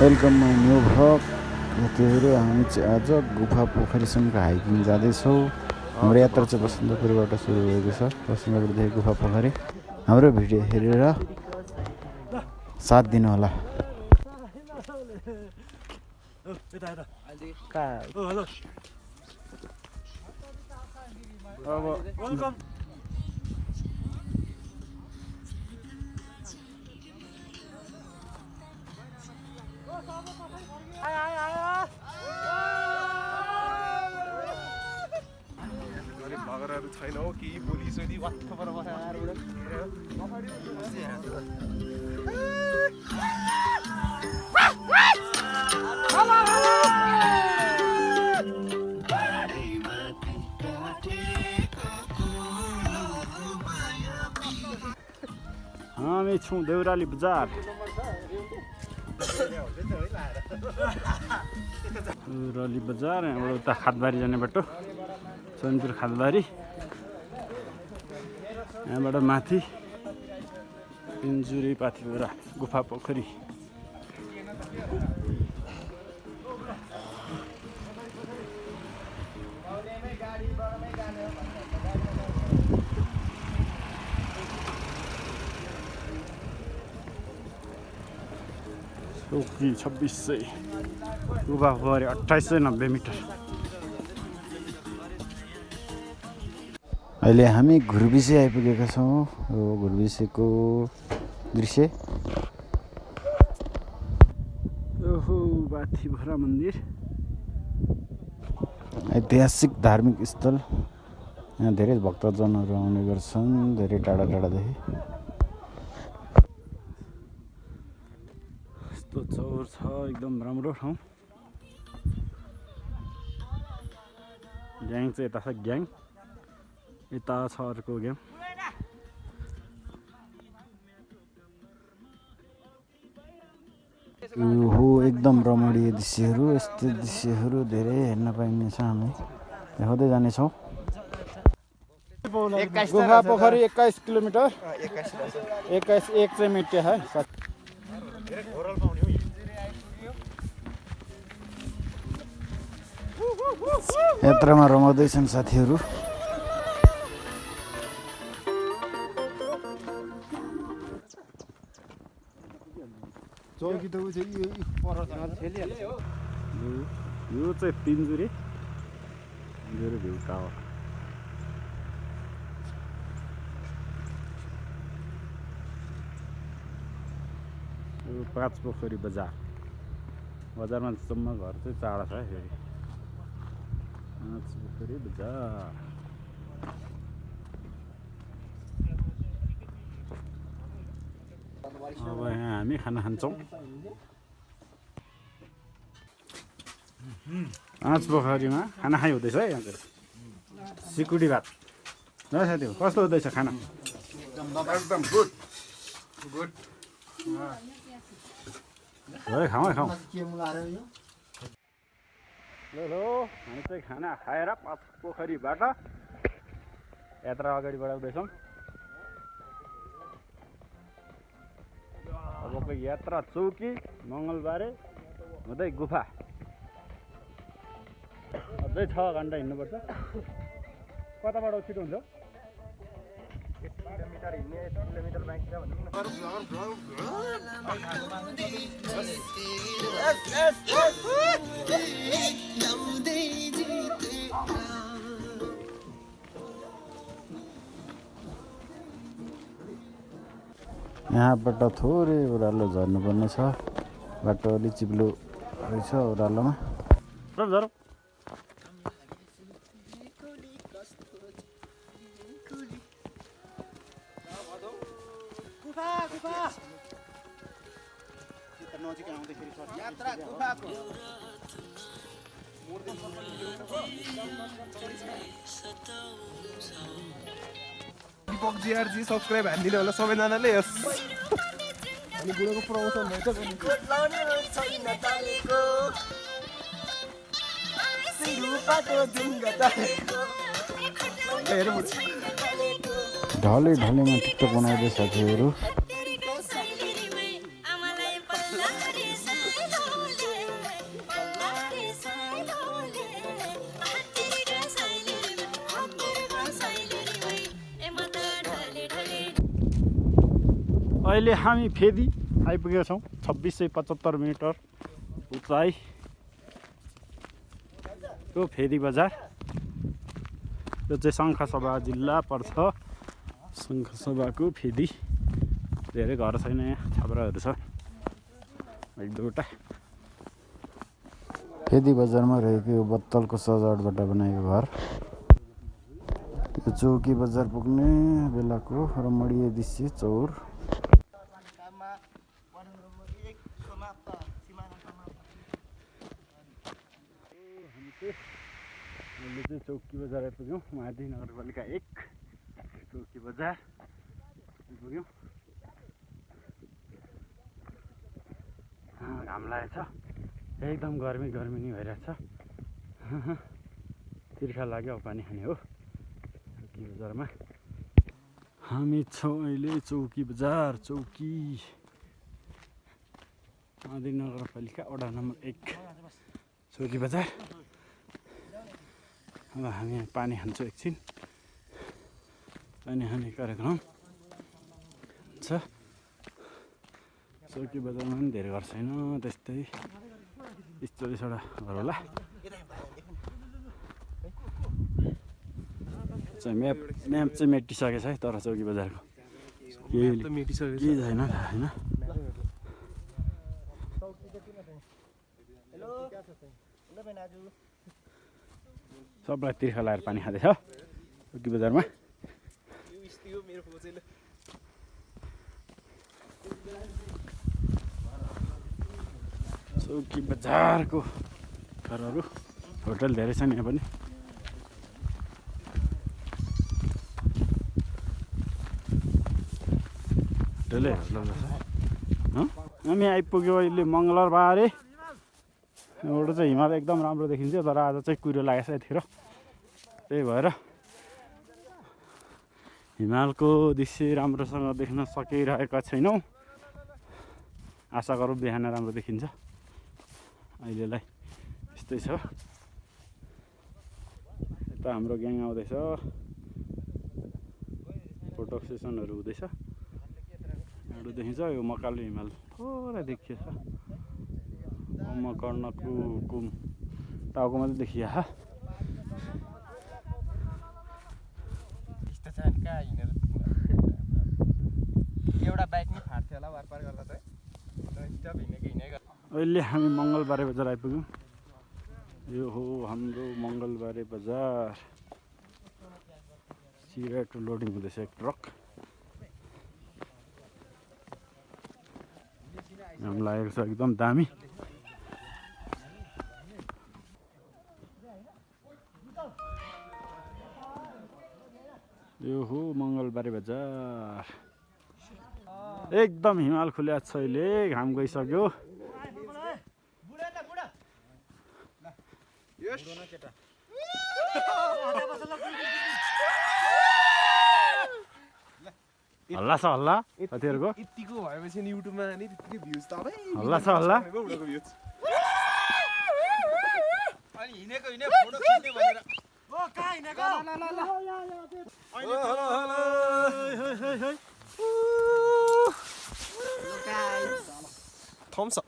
Welcome my new vlog. यतिखेर हामी चाहिँ आज गुफा पोखरीसम्मको हाइकिङ जाँदैछौँ। हाम्रो यात्रा चाहिँ बसन्तपुरबाट सुरु भएको छ। बसन्तपुरदेखि गुफा पोखरी। हाम्रो भिडियो हेरेर साथ दिनु होला। मगरहरु छैन हो कि पुलिस हो नि वात्त पर बसाएर हामी छौँ देउराली बजार। देउराली बजार यहाँबाट उता खातबारी जाने बाटो चनपुर खातबारी। यहाँबाट माथि पिन्जुरी पाथिभरा गुफा पोखरी। चौकी 2600, गुफा पोखरी 2890 मिटर। अहिले हामी घुर्बिसे आइपुगेका छौँ। यो घुर्बिसेको दृश्य। ओहो पाथिभरा मन्दिर ऐतिहासिक धार्मिक स्थल। यहाँ धेरै भक्तजनहरू आउने गर्छन्, धेरै टाढा टाढादेखि। यस्तो चौर छ, एकदम राम्रो ठाउँ। ग्याङ चाहिँ यता छ, ग्याङ यता छ अर्को ग्याङ। हो एकदम रमणीय दृश्यहरू। यस्तो दृश्यहरू धेरै हेर्न पाइनेछ। हामी देखाउँदै जानेछौँ। गुफा पोखरी 21 किलोमीटर 21 एक चाहिँ मिट्टे है। यात्रामा रमाउँदैछन् साथीहरू। यो चाहिँ पिन्जुरी भ्यू टावर। यो पाँच पोखरी बजार। बजारमा सम्म घर चाहिँ टाढा छ। फेरि पाँच पोखरी बजार। अब यहाँ हामी खाना खान्छौँ। पाँच पोखरीमा खाना खाइ हुँदैछ है। यहाँ चाहिँ सिकुडी भात। ल साथी कस्तो हुँदैछ खाना? एकदम गुड गुड। खाउँ है खाउँ। ल हामी चाहिँ खाना खाएर पाँच पोखरीबाट यात्रा अगाडि बढाउँदैछौँ। अबको यात्रा चौकी मङ्गलबारे हुँदै गुफा। अझै 6 घन्टा हिँड्नुपर्छ। कताबाट छिटो हुन्छ? 1 किलोमिटर हिँड्ने 1 किलोमिटर बाँकी छ भन्नु यहाँबाट थोरै ओह्रालो झर्नुपर्ने छ। बाटो अलि चिप्लो रहेछ ओह्रालोमा। झरौँ दीपक जीआरजी सब्सक्राइब हान्दिनु होला सबैजनाले। यस अनि बुढोको प्रमोसन भएछ पनि। ढलै ढलैमा टिकटक बनाउँदै साथीहरू। अहिले हामी फेदी आइपुगेका छौँ 2675 मिटर उचाइ यो फेदी बजार यो चाहिँ शङ्खसभा जिल्ला पर्छ शङ्खसभाको फेदी धेरै घर छैन यहाँ छाप्राहरू छ एक दुईवटा फेदी बजारमा रहेको यो बत्तलको सजावटबाट बनाएको घर यो चौकी बजार पुग्ने बेलाको रमणीय दृश्य चौर अहिले चाहिँ चौकी बजार आइपुग्यौँ महादी नगरपालिका 1 चौकी बजार आइपुग्यौँ घाम लागेको छ एकदम गर्मी नै भइरहेछ तिर्खा लाग्यो पानी खाने हो चौकी बजारमा हामी छौँ अहिले चौकी बजार चौकी महादी नगरपालिका वडा नम्बर 1 चौकी बजार अब हामी पानी खान्छौँ एकछिन पानी खाने कार्यक्रम छ चौकी बजारमा पनि धेरै घर छैन त्यस्तै 40-वटा घर होला म्याप चाहिँ मेटिसकेको छ है तर चौकी बजारको केही छैन होइन सबलाई तिर्खा लगाएर पानी खाँदैछ चौकी बजारमा चौकी बजारको घरहरू होटल धेरै छन् यहाँ पनि होटलै हामी आइपुग्यौँ अहिले मङ्गलबारे एउटा चाहिँ हिमाल एकदम राम्रो देखिन्छ तर आज चाहिँ कुहिरो लागेको छ यतिखेर त्यही भएर हिमालको दृश्य राम्रोसँग देख्न सकिरहेका छैनौँ आशा गरौँ बिहान राम्रो देखिन्छ अहिलेलाई यस्तै छ यता हाम्रो ग्याङ आउँदैछ फोटो सेसनहरू हुँदैछ यहाँबाट देखिन्छ यो मकालु हिमाल थोरै देखिएछ कर्णको कुम टाउको मात्रै देखिया एउटा बाइक नै फाट्थ्यो होला वारपार गर्दा चाहिँ अहिले हामी मङ्गलबारे बजार आइपुग्यौँ यो हो हाम्रो मङ्गलबारे बजार सिराटो लोडिङ हुँदैछ एक ट्रक घाम लागेको छ एकदम दामी यो हो मङ्गलबारे बजार एकदम हिमाल खुल्या छ अहिले घाम गइसक्यो हल्ला छ हल्ला साथीहरूको यतिको भएपछि युट्युबमा नि त्यतिकै भ्युज त अबै हल्ला छ हल्ला अनि हिनेको फोटो खिच्ने भनेर ओ कहाँ हिनेको थम्स अप